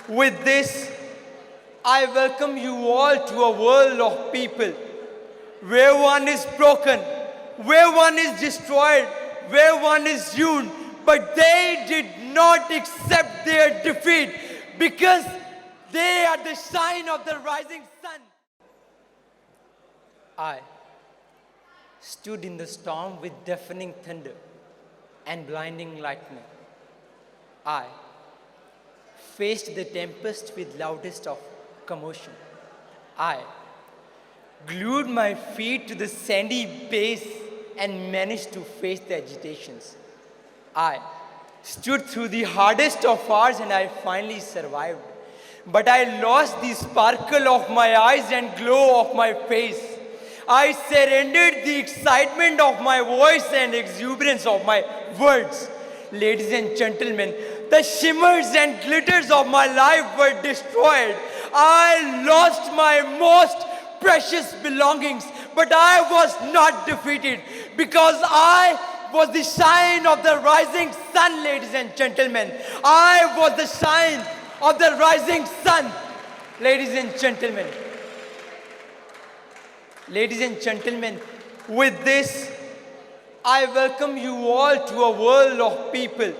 With this, I welcome you all to a world of people where one is broken, where one is destroyed, where one is hewn, but they did not accept their defeat because they are the shine of the rising sun. I stood in the storm with deafening thunder and blinding lightning. I faced the tempest with loudest of commotion. I glued my feet to the sandy base and managed to face the agitations. I stood through the hardest of hours and I finally survived. But I lost the sparkle of my eyes and glow of my face. I surrendered the excitement of my voice and exuberance of my words. Ladies and gentlemen, the shimmers and glitters of my life were destroyed. I lost my most precious belongings, but I was not defeated because I was the shine of the rising sun, ladies and gentlemen. I was the shine of the rising sun, ladies and gentlemen. Ladies and gentlemen, with this, I welcome you all to a world of people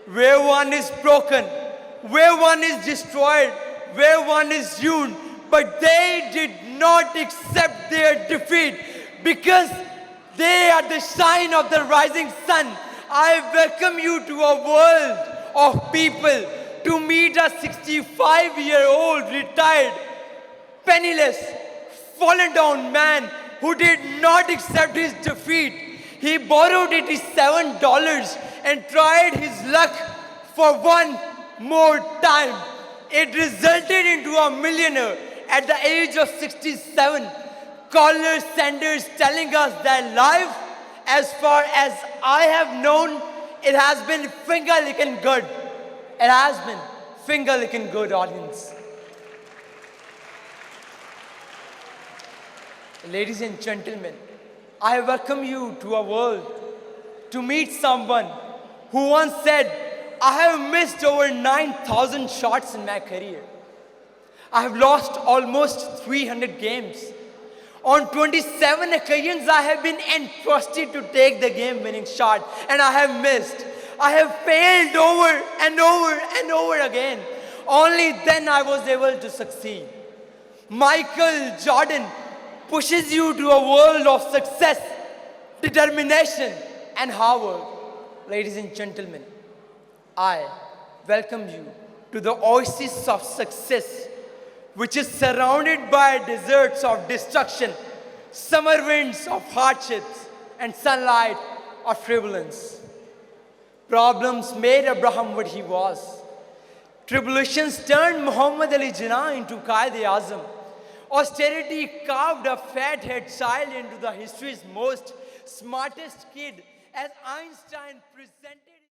where one is broken, where one is destroyed, where one is hewn, but they did not accept their defeat because they are the shine of the rising sun. I welcome you to a world of people to meet a 65-year-old retired, penniless, fallen down man who did not accept his defeat. He borrowed $87 and tried his luck for one more time. It resulted into a millionaire at the age of 67. Caller Sanders telling us that life, as far as I have known, it has been finger-licking good. It has been finger-licking good, audience. Ladies and gentlemen, I welcome you to a world to meet someone who once said, I have missed over 9,000 shots in my career. I have lost almost 300 games. On 27 occasions, I have been entrusted to take the game-winning shot, and I have missed. I have failed over and over and over again. Only then I was able to succeed. Michael Jordan pushes you to a world of success, determination, and hard work. Ladies and gentlemen, I welcome you to the oasis of success, which is surrounded by deserts of destruction, summer winds of hardships, and sunlight of turbulence. Problems made Abraham what he was. Tribulations turned Muhammad Ali Jinnah into Qaid-e-Azam. Austerity carved a fat-head child into the history's most smartest kid, as Einstein presented